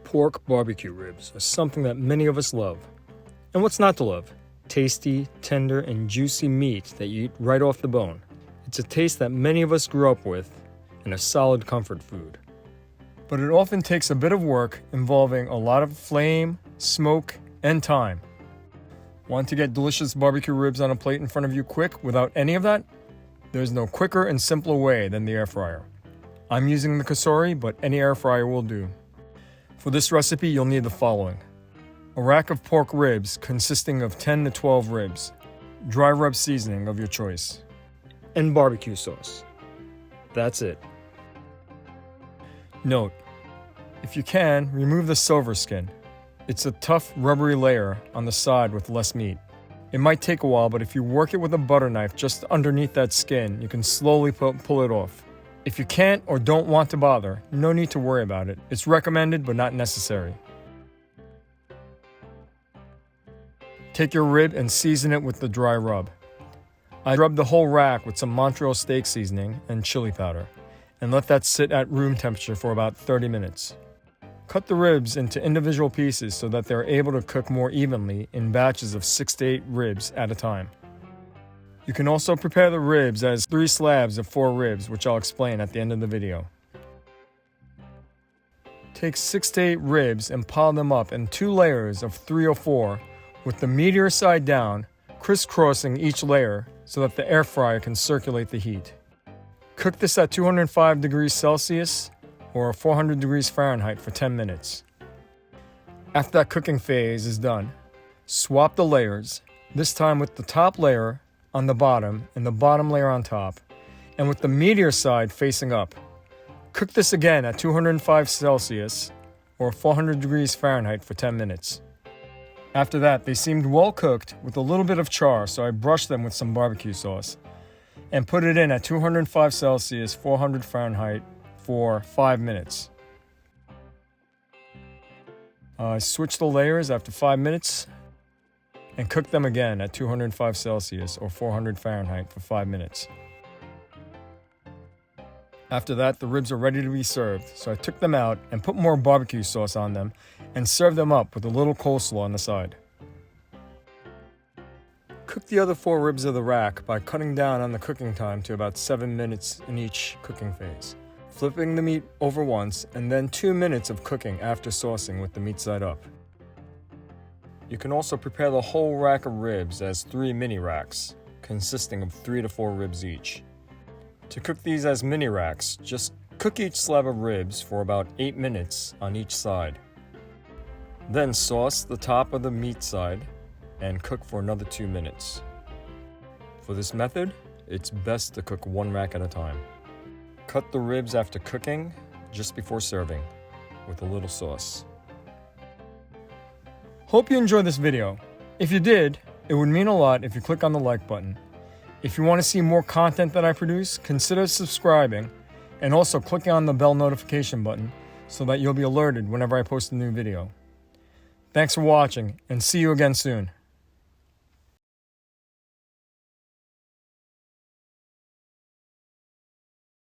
Pork barbecue ribs are something that many of us love. And what's not to love? Tasty, tender, and juicy meat that you eat right off the bone. It's a taste that many of us grew up with and a solid comfort food. But it often takes a bit of work involving a lot of flame, smoke, and time. Want to get delicious barbecue ribs on a plate in front of you quick without any of that? There's no quicker and simpler way than the air fryer. I'm using the Cosori, but any air fryer will do. For this recipe, you'll need the following: a rack of pork ribs consisting of 10 to 12 ribs, dry rub seasoning of your choice, and barbecue sauce. That's it. Note: if you can, remove the silver skin. It's a tough, rubbery layer on the side with less meat. It might take a while, but if you work it with a butter knife just underneath that skin, you can slowly pull it off. If you can't or don't want to bother, no need to worry about it. It's recommended, but not necessary. Take your rib and season it with the dry rub. I rubbed the whole rack with some Montreal steak seasoning and chili powder, and let that sit at room temperature for about 30 minutes. Cut the ribs into individual pieces so that they're able to cook more evenly in batches of 6 to 8 ribs at a time. You can also prepare the ribs as 3 slabs of 4 ribs, which I'll explain at the end of the video. Take 6 to 8 ribs and pile them up in 2 layers of 3 or 4, with the meatier side down, crisscrossing each layer so that the air fryer can circulate the heat. Cook this at 205 degrees Celsius or 400 degrees Fahrenheit for 10 minutes. After that cooking phase is done, swap the layers, this time with the top layer on the bottom and the bottom layer on top, and with the meatier side facing up. Cook this again at 205 Celsius or 400 degrees Fahrenheit for 10 minutes. After that, they seemed well cooked with a little bit of char, so I brushed them with some barbecue sauce and put it in at 205 Celsius, 400 Fahrenheit for 5 minutes. I switched the layers after 5 minutes and cooked them again at 205 Celsius or 400 Fahrenheit for 5 minutes. After that, the ribs are ready to be served, so I took them out and put more barbecue sauce on them and served them up with a little coleslaw on the side. Cook the other 4 ribs of the rack by cutting down on the cooking time to about 7 minutes in each cooking phase, flipping the meat over once, and then 2 minutes of cooking after saucing with the meat side up. You can also prepare the whole rack of ribs as 3 mini racks, consisting of 3 to 4 ribs each. To cook these as mini racks, just cook each slab of ribs for about 8 minutes on each side. Then sauce the top of the meat side and cook for another 2 minutes. For this method, it's best to cook 1 rack at a time. Cut the ribs after cooking just before serving with a little sauce. Hope you enjoyed this video. If you did, it would mean a lot if you click on the like button. If you want to see more content that I produce, consider subscribing and also clicking on the bell notification button so that you'll be alerted whenever I post a new video. Thanks for watching, and see you again soon.